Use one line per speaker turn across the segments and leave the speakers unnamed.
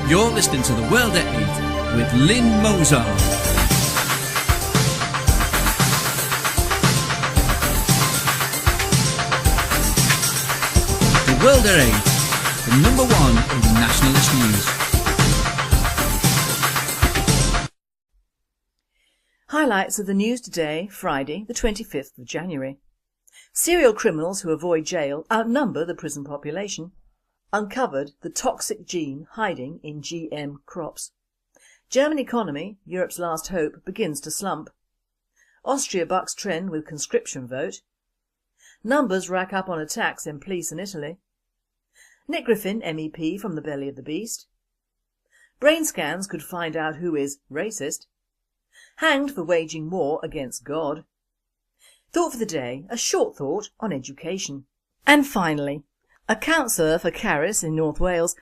You're listening to The World at 8 with Lynn Mozart. The World at 8, the number one in nationalist news.
Highlights of the news today, Friday the 25th of January. Serial criminals who avoid jail outnumber the prison population. Uncovered the toxic gene hiding in GM crops. German economy, Europe's last hope, begins to slump. Austria bucks trend with conscription vote. Numbers rack up on attacks in police in Italy. Nick Griffin MEP from the belly of the beast. Brain scans could find out who is racist. Hanged for waging war against God. Thought for the day, a short thought on education. And finally, a counsellor for Camerons in North Wales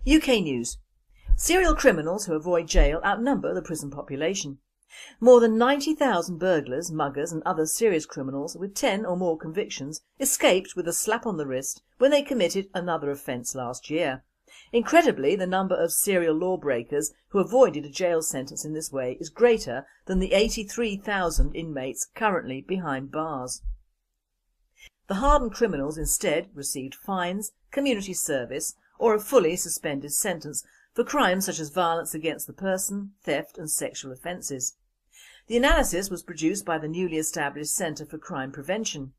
UK news. Serial criminals who avoid jail outnumber the prison population. More than 90,000 burglars, muggers and other serious criminals with 10 or more convictions escaped with a slap on the wrist when they committed another offence last year. Incredibly, the number of serial lawbreakers who avoided a jail sentence in this way is greater than the 83,000 inmates currently behind bars. The hardened criminals instead received fines, community service or a fully suspended sentence for crimes such as violence against the person, theft and sexual offences. The analysis was produced by the newly established Centre for Crime Prevention.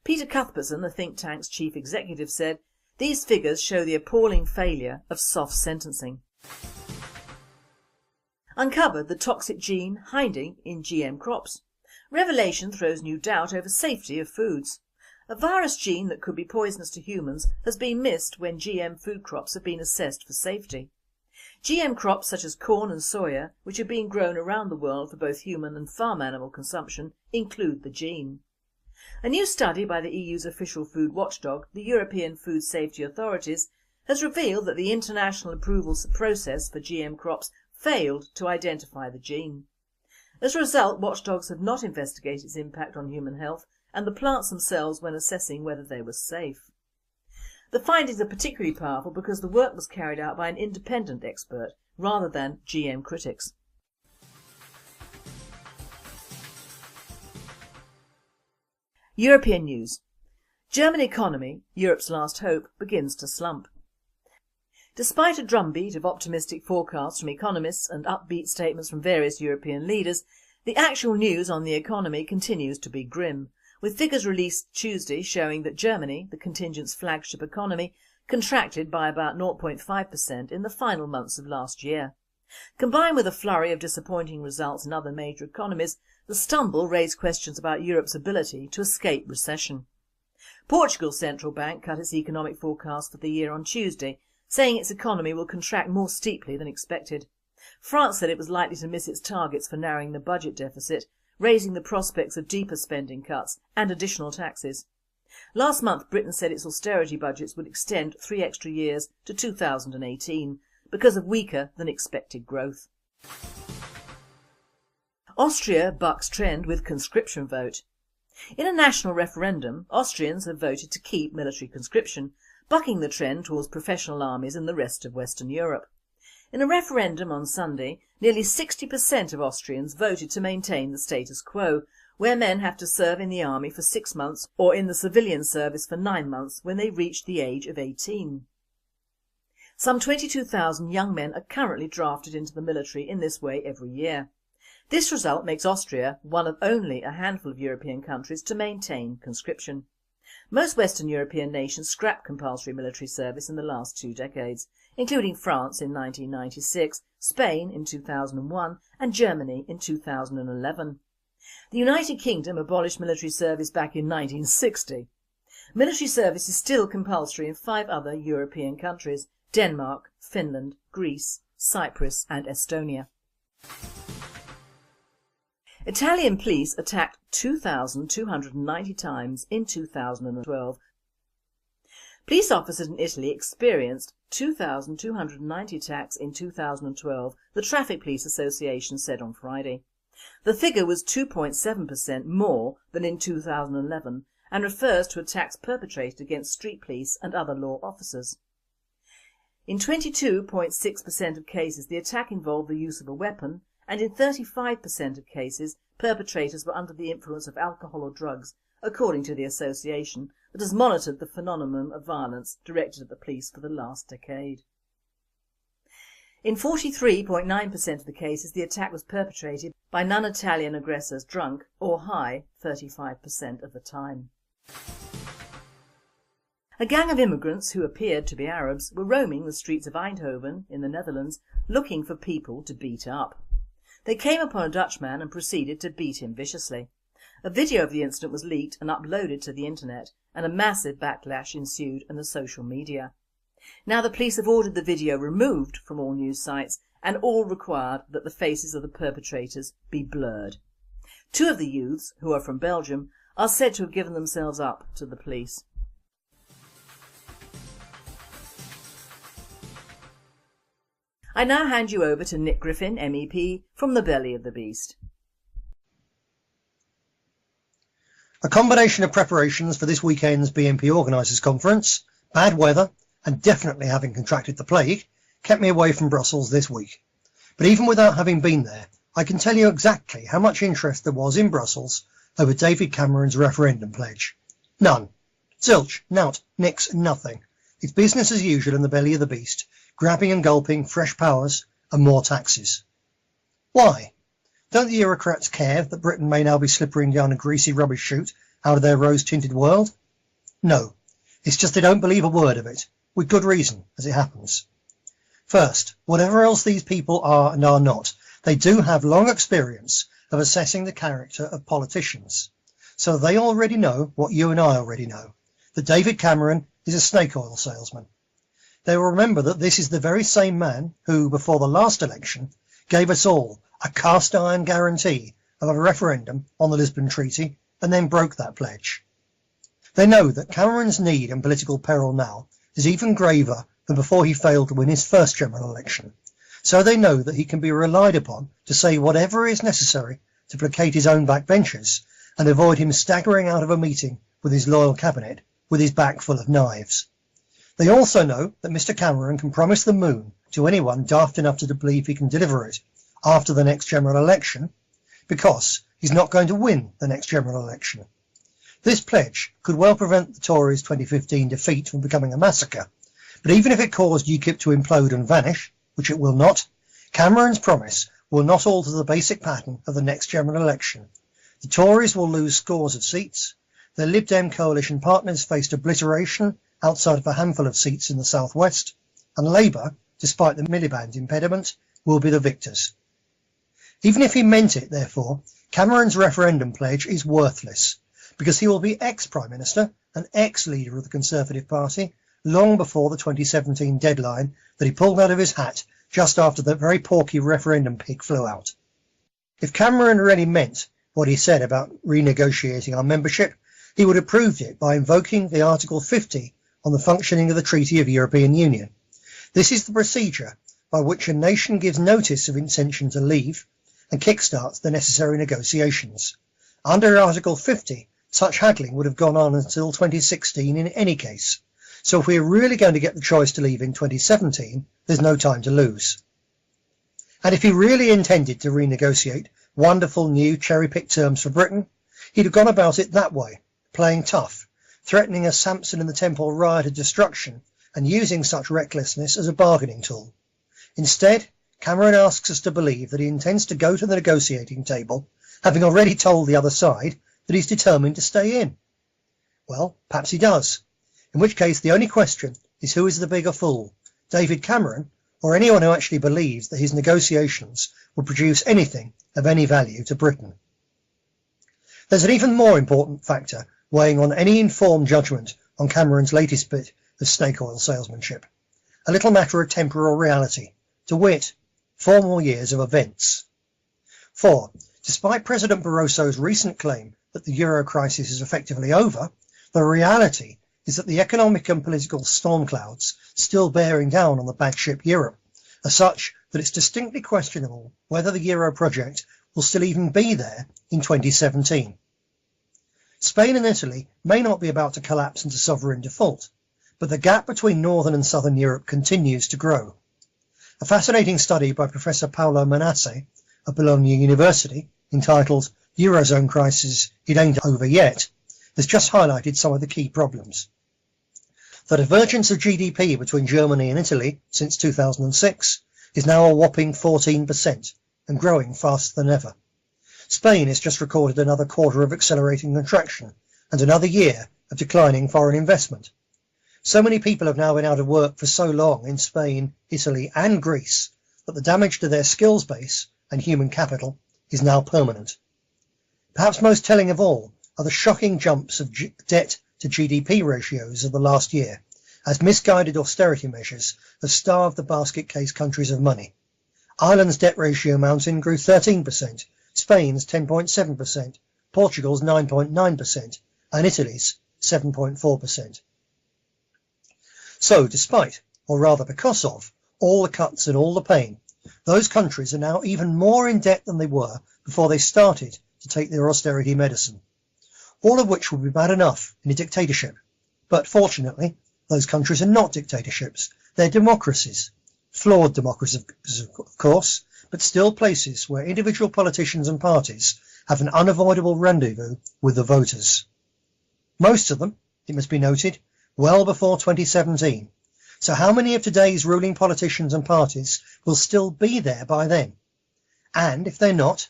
Peter Cuthbertson, the think tank's chief executive, said, "These figures show the appalling failure of soft sentencing." Uncovered the toxic gene hiding in GM crops. Revelation throws new doubt over safety of foods. A virus gene that could be poisonous to humans has been missed when GM food crops have been assessed for safety. GM crops such as corn and soya, which are being grown around the world for both human and farm animal consumption, include the gene. A new study by the EU's official food watchdog, the European Food Safety Authorities, has revealed that the international approval process for GM crops failed to identify the gene. As a result, watchdogs have not investigated its impact on human health and the plants themselves when assessing whether they were safe. The findings are particularly powerful because the work was carried out by an independent expert rather than GM critics. European news. German economy, Europe's last hope, begins to slump. Despite a drumbeat of optimistic forecasts from economists and upbeat statements from various European leaders, the actual news on the economy continues to be grim, with figures released Tuesday showing that Germany, the contingent's flagship economy, contracted by about 0.5% in the final months of last year. Combined with a flurry of disappointing results in other major economies, the stumble raised questions about Europe's ability to escape recession. Portugal's central bank cut its economic forecast for the year on Tuesday, saying its economy will contract more steeply than expected. France said it was likely to miss its targets for narrowing the budget deficit, raising the prospects of deeper spending cuts and additional taxes. Last month, Britain said its austerity budgets would extend 3 extra years to 2018 because of weaker than expected growth. Austria bucks trend with conscription vote. In a national referendum, Austrians have voted to keep military conscription, bucking the trend towards professional armies in the rest of Western Europe. In a referendum on Sunday, nearly 60% of Austrians voted to maintain the status quo, where men have to serve in the army for 6 months or in the civilian service for 9 months when they reach the age of 18. Some 22,000 young men are currently drafted into the military in this way every year. This result makes Austria one of only a handful of European countries to maintain conscription. Most Western European nations scrapped compulsory military service in the last 2 decades, including France in 1996, Spain in 2001 and Germany in 2011. The United Kingdom abolished military service back in 1960. Military service is still compulsory in 5 other European countries: Denmark, Finland, Greece, Cyprus and Estonia. Italian police attacked 2,290 times in 2012. Police officers in Italy experienced 2,290 attacks in 2012, the Traffic Police Association said on Friday. The figure was 2.7% more than in 2011 and refers to attacks perpetrated against street police and other law officers. In 22.6% of cases the attack involved the use of a weapon, and in 35% of cases perpetrators were under the influence of alcohol or drugs, according to the association that has monitored the phenomenon of violence directed at the police for the last decade. In 43.9% of the cases the attack was perpetrated by non-Italian aggressors drunk or high 35% of the time. A gang of immigrants who appeared to be Arabs were roaming the streets of Eindhoven in the Netherlands looking for people to beat up. They came upon a Dutchman and proceeded to beat him viciously. A video of the incident was leaked and uploaded to the internet, and a massive backlash ensued in the social media. Now the police have ordered the video removed from all news sites and all required that the faces of the perpetrators be blurred. Two of the youths, who are from Belgium, are said to have given themselves up to the police. I now hand you over to Nick Griffin MEP from the belly of the beast.
A combination of preparations for this weekend's BNP Organisers Conference, bad weather and definitely having contracted the plague kept me away from Brussels this week. But even without having been there, I can tell you exactly how much interest there was in Brussels over David Cameron's referendum pledge. None. Zilch, nout, nix, nothing. It's business as usual in the belly of the beast, grabbing and gulping fresh powers and more taxes. Why? Don't the Eurocrats care that Britain may now be slippering down a greasy rubbish chute out of their rose-tinted world? No, it's just they don't believe a word of it, with good reason, as it happens. First, whatever else these people are and are not, they do have long experience of assessing the character of politicians. So they already know what you and I already know, that David Cameron is a snake oil salesman. They will remember that this is the very same man who, before the last election, gave us all a cast-iron guarantee of a referendum on the Lisbon Treaty and then broke that pledge. They know that Cameron's need and political peril now is even graver than before he failed to win his first general election. So they know that he can be relied upon to say whatever is necessary to placate his own backbenchers and avoid him staggering out of a meeting with his loyal cabinet with his back full of knives. They also know that Mr. Cameron can promise the moon to anyone daft enough to believe he can deliver it after the next general election, because he's not going to win the next general election. This pledge could well prevent the Tories' 2015 defeat from becoming a massacre, but even if it caused UKIP to implode and vanish, which it will not, Cameron's promise will not alter the basic pattern of the next general election. The Tories will lose scores of seats, their Lib Dem coalition partners faced obliteration outside of a handful of seats in the southwest, and Labour, despite the Miliband impediment, will be the victors. Even if he meant it, therefore, Cameron's referendum pledge is worthless, because he will be ex-Prime Minister and ex-leader of the Conservative Party long before the 2017 deadline that he pulled out of his hat just after the very porky referendum pig flew out. If Cameron really meant what he said about renegotiating our membership, he would have proved it by invoking the Article 50 on the functioning of the Treaty of European Union. This is the procedure by which a nation gives notice of intention to leave and kickstarts the necessary negotiations. Under Article 50, such haggling would have gone on until 2016 in any case. So if we're really going to get the choice to leave in 2017, there's no time to lose. And if he really intended to renegotiate wonderful new cherry-picked terms for Britain, he'd have gone about it that way, playing tough, threatening a Samson in the Temple riot of destruction and using such recklessness as a bargaining tool. Instead, Cameron asks us to believe that he intends to go to the negotiating table, having already told the other side that he's determined to stay in. Well, perhaps he does, in which case the only question is who is the bigger fool, David Cameron or anyone who actually believes that his negotiations will produce anything of any value to Britain. There's an even more important factor weighing on any informed judgment on Cameron's latest bit of snake oil salesmanship, a little matter of temporal reality, to wit, 4 more years of events. For, despite President Barroso's recent claim that the euro crisis is effectively over, the reality is that the economic and political storm clouds still bearing down on the bad ship Europe are such that it's distinctly questionable whether the euro project will still even be there in 2017. Spain and Italy may not be about to collapse into sovereign default, but the gap between Northern and Southern Europe continues to grow. A fascinating study by Professor Paolo Manasse of Bologna University, entitled Eurozone Crisis, It Ain't Over Yet, has just highlighted some of the key problems. The divergence of GDP between Germany and Italy since 2006 is now a whopping 14% and growing faster than ever. Spain has just recorded another quarter of accelerating contraction and another year of declining foreign investment. So many people have now been out of work for so long in Spain, Italy and Greece that the damage to their skills base and human capital is now permanent. Perhaps most telling of all are the shocking jumps of debt to GDP ratios of the last year, as misguided austerity measures have starved the basket case countries of money. Ireland's debt ratio mountain grew 13%, Spain's 10.7%, Portugal's 9.9%, and Italy's 7.4%. So, despite, or rather because of, all the cuts and all the pain, those countries are now even more in debt than they were before they started to take their austerity medicine. All of which would be bad enough in a dictatorship. But fortunately, those countries are not dictatorships. They're democracies. Flawed democracies, of course, but still places where individual politicians and parties have an unavoidable rendezvous with the voters. Most of them, it must be noted, well before 2017. So how many of today's ruling politicians and parties will still be there by then? And if they're not,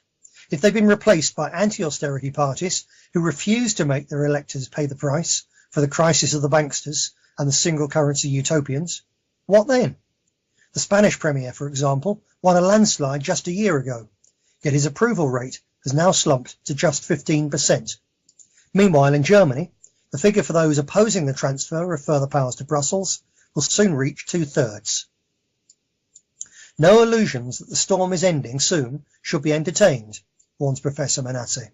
if they've been replaced by anti-austerity parties who refuse to make their electors pay the price for the crisis of the banksters and the single currency utopians, what then? The Spanish Premier, for example, won a landslide just a year ago, yet his approval rate has now slumped to just 15%. Meanwhile, in Germany, the figure for those opposing the transfer of further powers to Brussels will soon reach 2/3. No illusions that the storm is ending soon should be entertained, warns Professor Manasse.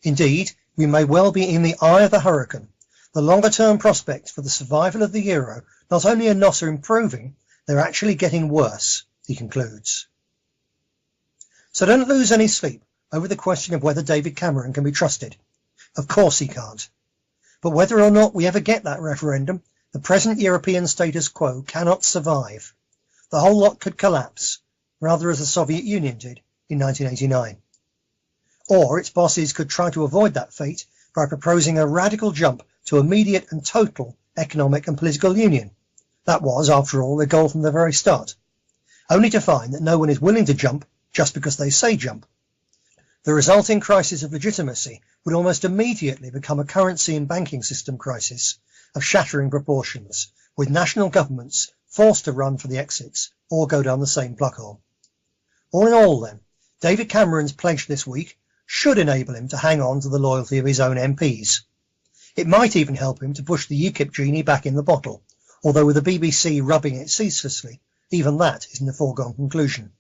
Indeed, we may well be in the eye of the hurricane. The longer-term prospects for the survival of the euro not only are not improving, they're actually getting worse, he concludes. So don't lose any sleep over the question of whether David Cameron can be trusted. Of course he can't. But whether or not we ever get that referendum, the present European status quo cannot survive. The whole lot could collapse, rather as the Soviet Union did in 1989. Or its bosses could try to avoid that fate by proposing a radical jump to immediate and total economic and political union. That was, after all, their goal from the very start, only to find that no one is willing to jump just because they say jump. The resulting crisis of legitimacy would almost immediately become a currency and banking system crisis of shattering proportions, with national governments forced to run for the exits or go down the same plug hole. All in all, then, David Cameron's pledge this week should enable him to hang on to the loyalty of his own MPs. It might even help him to push the UKIP genie back in the bottle, although with the BBC rubbing it ceaselessly, even that isn't a foregone conclusion.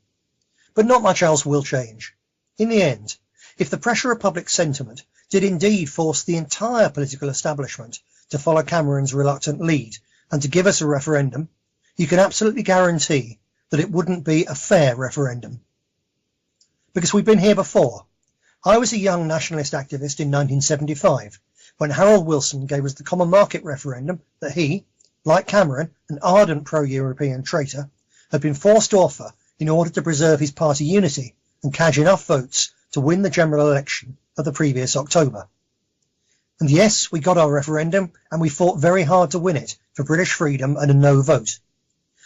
But not much else will change. In the end, if the pressure of public sentiment did indeed force the entire political establishment to follow Cameron's reluctant lead and to give us a referendum, you can absolutely guarantee that it wouldn't be a fair referendum. Because we've been here before. I was a young nationalist activist in 1975 when Harold Wilson gave us the common market referendum that he, like Cameron, an ardent pro-European traitor, had been forced to offer in order to preserve his party unity and cadge enough votes to win the general election of the previous October. And yes, we got our referendum and we fought very hard to win it for British freedom and a no vote.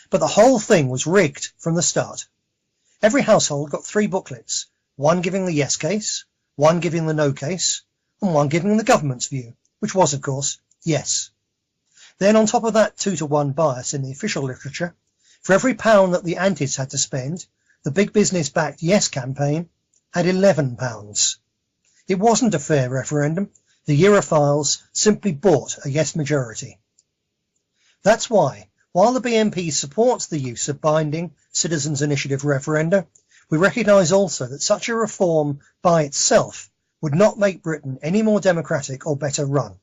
But the whole thing was rigged from the start. Every household got 3 booklets, one giving the yes case, one giving the no case, and one giving the government's view, which was, of course, yes. Then on top of that 2-to-1 bias in the official literature, for every pound that the antis had to spend, the big business-backed yes campaign had £11. It wasn't a fair referendum. The Europhiles simply bought a yes majority. That's why, while the BNP supports the use of binding citizens' initiative referenda, we recognise also that such a reform by itself would not make Britain any more democratic or better run.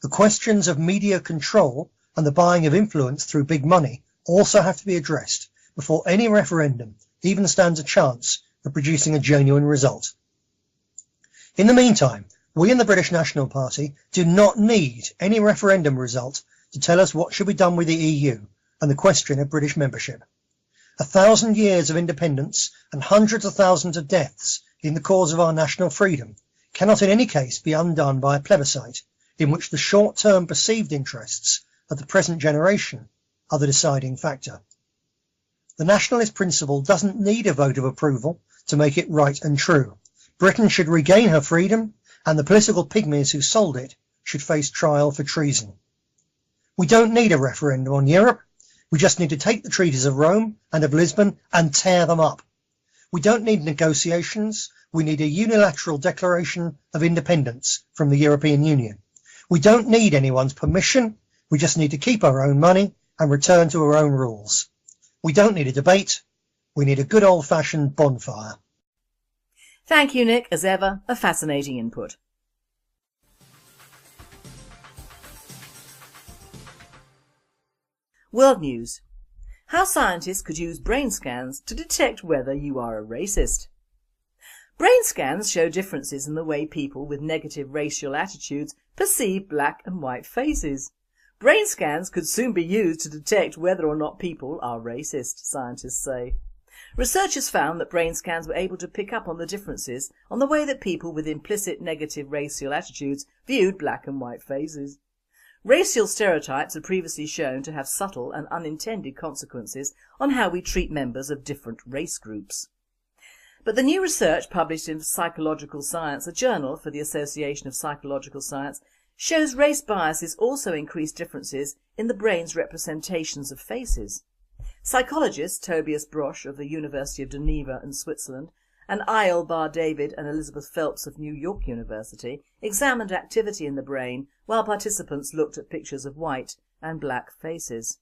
The questions of media control and the buying of influence through big money also have to be addressed before any referendum even stands a chance of producing a genuine result. In the meantime, We in the British National Party do not need any referendum result to tell us what should be done with the EU and the question of British membership. 1,000 years of independence and hundreds of thousands of deaths in the cause of our national freedom cannot in any case be undone by a plebiscite in which the short-term perceived interests of the present generation are the deciding factor. The nationalist principle doesn't need a vote of approval to make it right and true. Britain should regain her freedom, and the political pygmies who sold it should face trial for treason. We don't need a referendum on Europe. We just need to take the treaties of Rome and of Lisbon and tear them up. We don't need negotiations. We need a unilateral declaration of independence from the European Union. We don't need anyone's permission. We just need to keep our own money and return to our own rules. We don't need a debate. We need a good old-fashioned bonfire.
Thank you, Nick, as ever, a fascinating input. World News. How scientists could use brain scans to detect whether you are a racist. Brain scans show differences in the way people with negative racial attitudes perceive black and white faces. Brain scans could soon be used to detect whether or not people are racist, scientists say. Researchers found that brain scans were able to pick up on the differences on the way that people with implicit negative racial attitudes viewed black and white faces. Racial stereotypes are previously shown to have subtle and unintended consequences on how we treat members of different race groups. But the new research published in Psychological Science, a journal for the Association of Psychological Science, shows race biases also increase differences in the brain's representations of faces. Psychologists Tobias Brosch of the University of Geneva in Switzerland and Ail Bar David and Elizabeth Phelps of New York University examined activity in the brain while participants looked at pictures of white and black faces.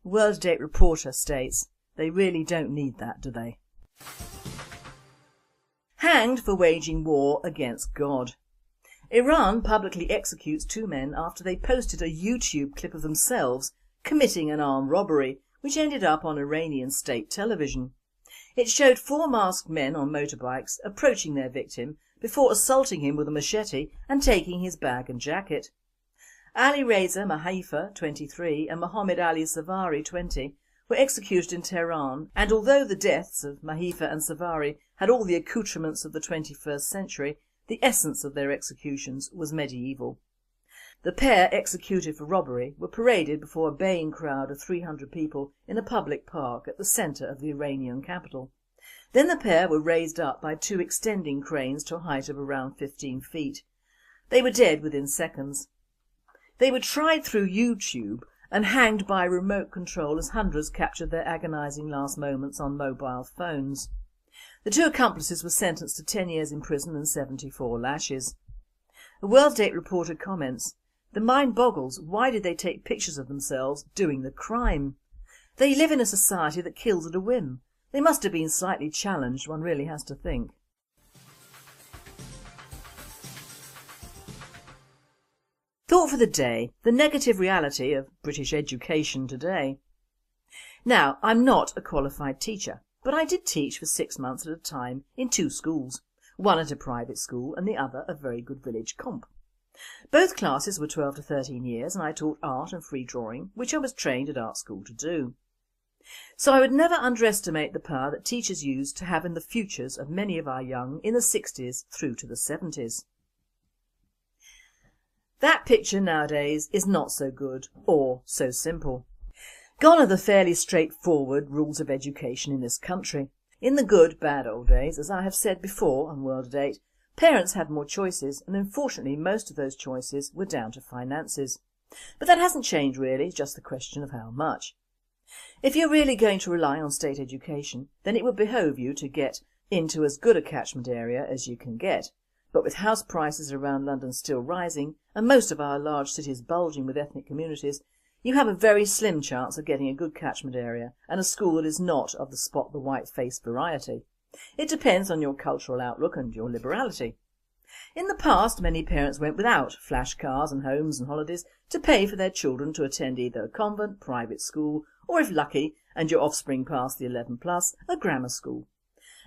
World Date reporter states, they really don't need that, do they? Hanged for waging war against God. Iran publicly executes 2 men after they posted a YouTube clip of themselves committing an armed robbery, which ended up on Iranian state television. It showed 4 masked men on motorbikes approaching their victim before assaulting him with a machete and taking his bag and jacket. Ali Reza Mahaifa, 23, and Mohammed Ali Savari, 20, were executed in Tehran, and although the deaths of Mahaifa and Savari had all the accoutrements of the 21st century, the essence of their executions was medieval. The pair, executed for robbery, were paraded before a baying crowd of 300 people in a public park at the centre of the Iranian capital. Then the pair were raised up by 2 extending cranes to a height of around 15 feet. They were dead within seconds. They were tried through YouTube and hanged by remote control as hundreds captured their agonising last moments on mobile phones. The 2 accomplices were sentenced to 10 years in prison and 74 lashes. A World Date reporter comments, the mind boggles, why did they take pictures of themselves doing the crime? They live in a society that kills at a whim. They must have been slightly challenged, one really has to think. Thought for the day, the negative reality of British education today. Now, I'm not a qualified teacher, but I did teach for 6 months at a time in 2 schools, one at a private school and the other a very good village comp. Both classes were 12 to 13 years and I taught art and free drawing, which I was trained at art school to do. So I would never underestimate the power that teachers use to have in the futures of many of our young in the 60s through to the 70s. That picture nowadays is not so good or so simple. Gone are the fairly straightforward rules of education in this country. In the good, bad old days, as I have said before on World Date, parents had more choices and unfortunately most of those choices were down to finances. But that hasn't changed really, it's just the question of how much. If you're really going to rely on state education, then it would behove you to get into as good a catchment area as you can get. But with house prices around London still rising and most of our large cities bulging with ethnic communities, you have a very slim chance of getting a good catchment area and a school that is not of the spot the white face variety. It depends on your cultural outlook and your liberality. In the past, many parents went without flash cars and homes and holidays to pay for their children to attend either a convent, private school, or if lucky and your offspring passed the 11+, a grammar school.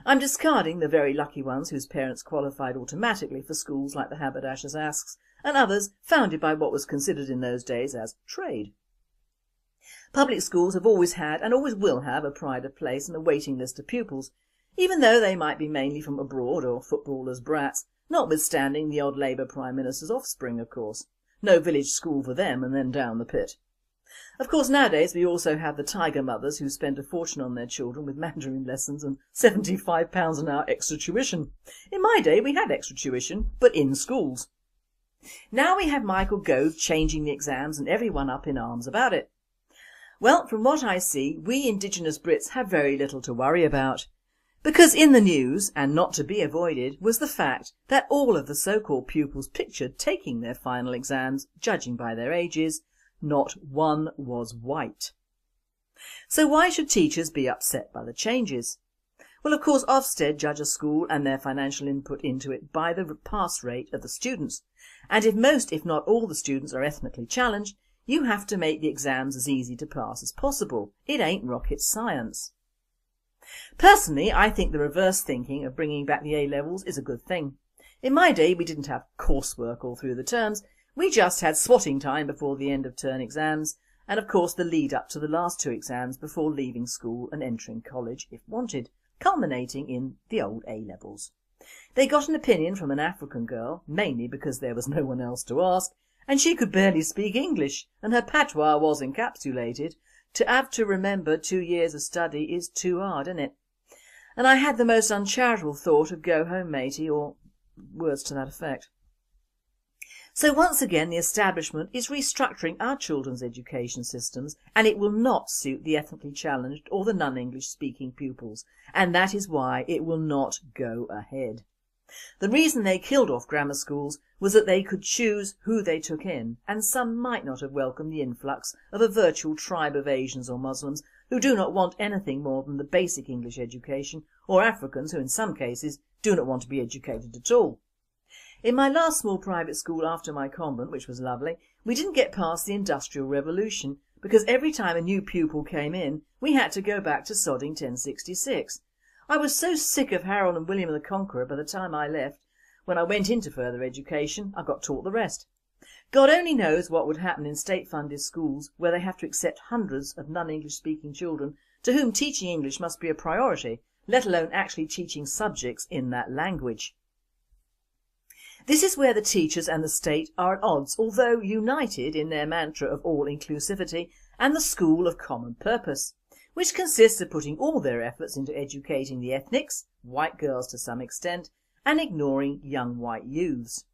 I'm discarding the very lucky ones whose parents qualified automatically for schools like the Haberdashers' Asks and others founded by what was considered in those days as trade. Public schools have always had and always will have a pride of place and a waiting list of pupils, even though they might be mainly from abroad or footballers' brats, notwithstanding the odd Labour Prime Minister's offspring, of course. No village school for them and then down the pit. Of course, nowadays we also have the tiger mothers who spend a fortune on their children with Mandarin lessons and £75 an hour extra tuition. In my day we had extra tuition, but in schools. Now we have Michael Gove changing the exams and everyone up in arms about it. Well, from what I see, we Indigenous Brits have very little to worry about. Because in the news, and not to be avoided, was the fact that all of the so-called pupils pictured taking their final exams, judging by their ages, not one was white. So why should teachers be upset by the changes? Well, of course, Ofsted judge a school and their financial input into it by the pass rate of the students. And if most, if not all, the students are ethnically challenged, you have to make the exams as easy to pass as possible. It ain't rocket science. Personally, I think the reverse thinking of bringing back the A-levels is a good thing. In my day we didn't have coursework all through the terms, we just had swatting time before the end of term exams and of course the lead up to the last two exams before leaving school and entering college if wanted, culminating in the old A-levels. They got an opinion from an African girl, mainly because there was no one else to ask, and she could barely speak English and her patois was encapsulated. To have to remember 2 years of study is too hard, isn't it? And I had the most uncharitable thought of go home matey or words to that effect. So once again the establishment is restructuring our children's education systems and it will not suit the ethnically challenged or the non-English speaking pupils, and that is why it will not go ahead. The reason they killed off grammar schools was that they could choose who they took in, and some might not have welcomed the influx of a virtual tribe of Asians or Muslims who do not want anything more than the basic English education, or Africans who in some cases do not want to be educated at all. In my last small private school after my convent, which was lovely, we didn't get past the Industrial Revolution because every time a new pupil came in we had to go back to sodding 1066. I was so sick of Harold and William the Conqueror by the time I left. When I went into further education I got taught the rest. God only knows what would happen in state-funded schools where they have to accept hundreds of non-English speaking children to whom teaching English must be a priority, let alone actually teaching subjects in that language. This is where the teachers and the state are at odds, although united in their mantra of all inclusivity and the school of common purpose, which consists of putting all their efforts into educating the ethnics, white girls to some extent, and ignoring young white youths.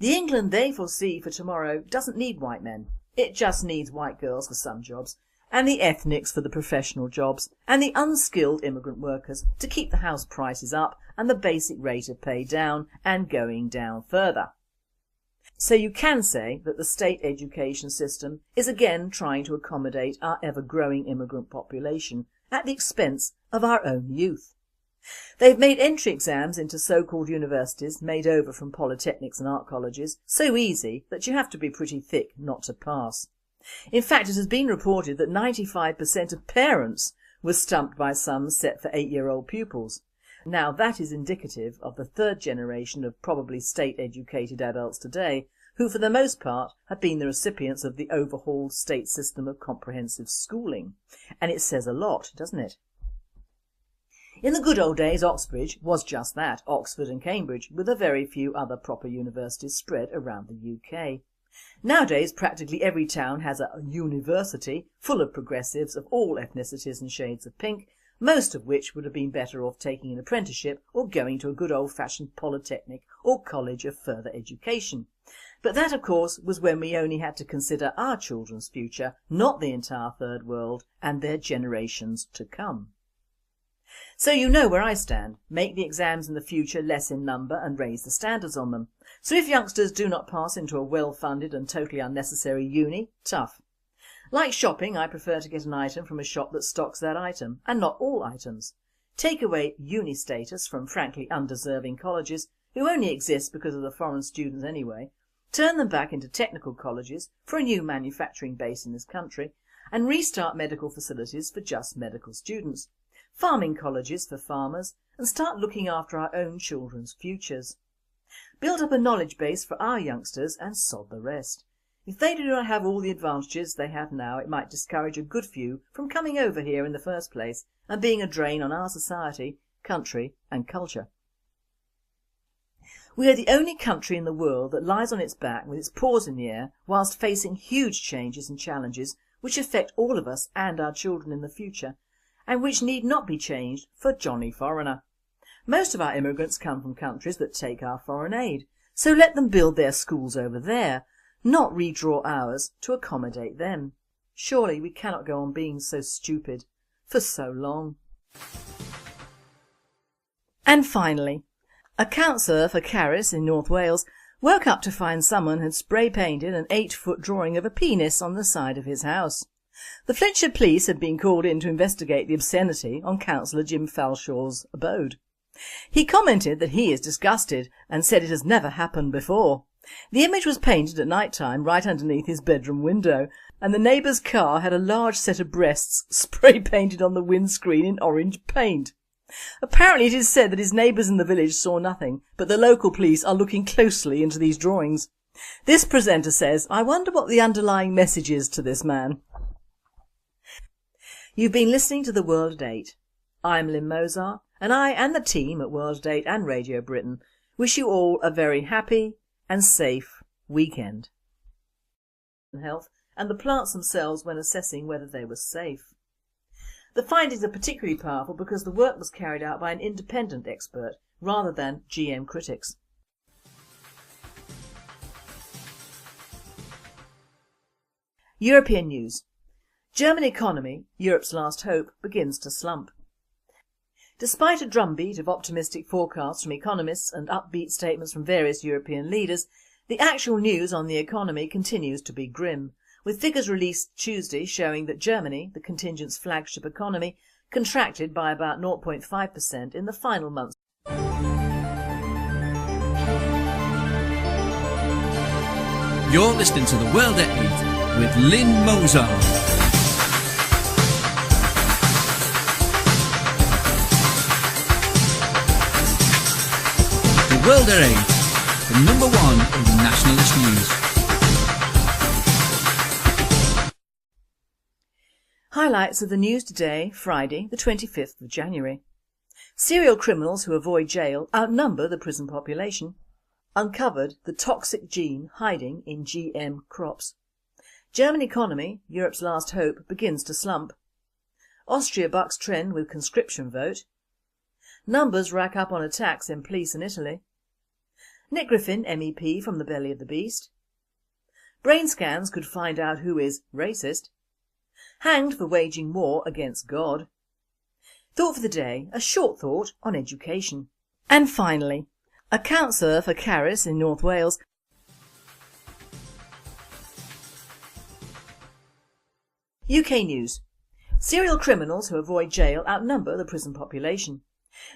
The England they foresee for tomorrow doesn't need white men, it just needs white girls for some jobs, and the ethnics for the professional jobs, and the unskilled immigrant workers to keep the house prices up and the basic rate of pay down and going down further. So you can say that the state education system is again trying to accommodate our ever-growing immigrant population at the expense of our own youth. They've made entry exams into so-called universities made over from polytechnics and art colleges so easy that you have to be pretty thick not to pass. In fact, it has been reported that 95% of parents were stumped by sums set for 8-year-old pupils. Now that is indicative of the third generation of probably state-educated adults today who for the most part have been the recipients of the overhauled state system of comprehensive schooling. And it says a lot, doesn't it? In the good old days Oxbridge was just that, Oxford and Cambridge, with a very few other proper universities spread around the UK. Nowadays practically every town has a university full of progressives of all ethnicities and shades of pink, most of which would have been better off taking an apprenticeship or going to a good old-fashioned polytechnic or college of further education. But that of course was when we only had to consider our children's future, not the entire third world and their generations to come. So you know where I stand. Make the exams in the future less in number and raise the standards on them. So if youngsters do not pass into a well-funded and totally unnecessary uni, tough. Like shopping, I prefer to get an item from a shop that stocks that item, and not all items. Take away uni status from frankly undeserving colleges, who only exist because of the foreign students anyway, turn them back into technical colleges for a new manufacturing base in this country, and restart medical facilities for just medical students, farming colleges for farmers, and start looking after our own children's futures. Build up a knowledge base for our youngsters and sod the rest. If they do not have all the advantages they have now, it might discourage a good few from coming over here in the first place and being a drain on our society, country and culture. We are the only country in the world that lies on its back with its paws in the air whilst facing huge changes and challenges which affect all of us and our children in the future, and which need not be changed for Johnny Foreigner. Most of our immigrants come from countries that take our foreign aid, so let them build their schools over there, not redraw ours to accommodate them. Surely we cannot go on being so stupid for so long. And finally, a councillor for Camerons in North Wales woke up to find someone had spray painted an 8-foot drawing of a penis on the side of his house. The Flintshire police had been called in to investigate the obscenity on Councillor Jim Falshaw's abode. He commented that he is disgusted and said it has never happened before. The image was painted at night time right underneath his bedroom window, and the neighbour's car had a large set of breasts spray painted on the windscreen in orange paint. Apparently it is said that his neighbours in the village saw nothing, but the local police are looking closely into these drawings. This presenter says, "I wonder what the underlying message is to this man." You've been listening to The World at 8. I'm Lynn Mozart, and I and the team at World at 8 and Radio Britain wish you all a very happy and safe weekend. Health and the plants themselves when assessing whether they were safe. The findings are particularly powerful because the work was carried out by an independent expert rather than GM critics. European news. German economy, Europe's last hope, begins to slump. Despite a drumbeat of optimistic forecasts from economists and upbeat statements from various European leaders, the actual news on the economy continues to be grim, with figures released Tuesday showing that Germany, the contingent's flagship economy, contracted by about 0.5% in the final months.
You're listening to The World at 8 with Lynn Mozart. The World at 8, the number one in nationalist news.
Highlights of the news today, Friday the 25th of January. Serial criminals who avoid jail outnumber the prison population. Uncovered the toxic gene hiding in GM crops. German economy, Europe's last hope, begins to slump. Austria bucks trend with conscription vote. Numbers rack up on attacks in police in Italy. Nick Griffin MEP from the belly of the beast. Brain scans could find out who is racist. Hanged for waging war against God. Thought for the day, a short thought on education. And finally, a councillor for Camerons in North Wales UK news. Serial criminals who avoid jail outnumber the prison population.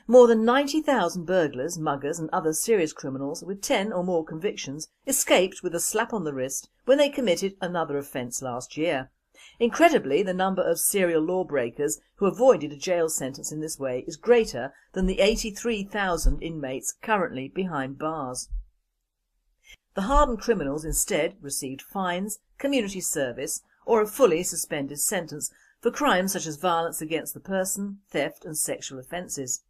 More than 90,000 burglars, muggers and other serious criminals with 10 or more convictions escaped with a slap on the wrist when they committed another offence last year. Incredibly, the number of serial lawbreakers who avoided a jail sentence in this way is greater than the 83,000 inmates currently behind bars. The hardened criminals instead received fines, community service or a fully suspended sentence for crimes such as violence against the person, theft and sexual offences.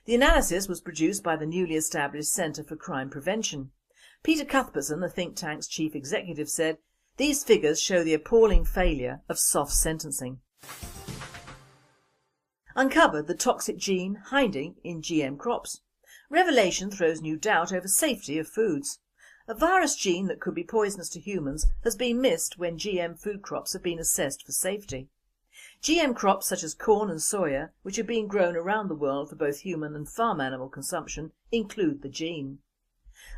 The analysis was produced by the newly established Centre for Crime Prevention. Peter Cuthbertson, the think tank's chief executive, said, "These figures show the appalling failure of soft sentencing." Uncovered the toxic gene hiding in GM crops. Revelation throws new doubt over safety of foods. A virus gene that could be poisonous to humans has been missed when GM food crops have been assessed for safety. GM crops such as corn and soya, which are being grown around the world for both human and farm animal consumption, include the gene.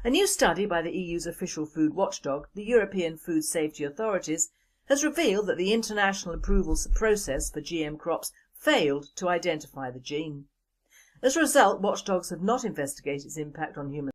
A new study by the EU's official food watchdog, the European Food Safety Authorities, has revealed that the international approval process for GM crops failed to identify the gene. As a result, watchdogs have not investigated its impact on humans.